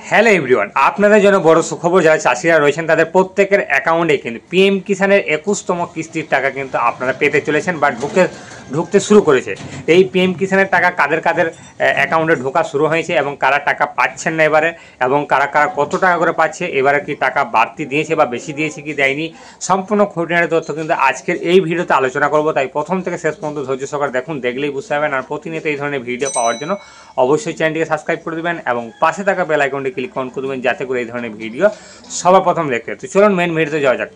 Hello everyone, আপনাদের জন্য বড় সুখবর। যারা চাষিরা রয়েছেন তাদের প্রত্যেকের অ্যাকাউন্টে কিন্তু পিএম কিষানের 21তম কিস্তির টাকা কিন্তু আপনারা পেতে চলেছেন বা ঢুকতে শুরু করেছে। এই পিএম কিষানের টাকা কাদের কাদের অ্যাকাউন্টে ঢোকা শুরু হয়েছে এবং কারা টাকা পাচ্ছেন না এবারে, এবং কারা কারা কত টাকা করে পাচ্ছে, এবারে কি টাকা বাড়তি দিয়েছে বা বেশি দিয়েছে কি দেয়নি, সম্পূর্ণ খুঁটিনাটি তথ্য কিন্তু আজকের এই ভিডিওতে আলোচনা করব। তাই প্রথম থেকে শেষ পর্যন্ত ধৈর্য সহকারে দেখুন, দেখলেই বুঝতে পারবেন। আর প্রতিনিয়ত এই ধরনের ভিডিও পাওয়ার জন্য অবশ্যই চ্যানেলটিকে সাবস্ক্রাইব করে দেবেন এবং পাশে থাকা বেল আইকনটি ক্লিক অন করে দেবেন, যাতে করে এই ধরনের ভিডিও সবার প্রথম দেখতে। তো চলুন মেন ভিডিওতে যাওয়া যাক।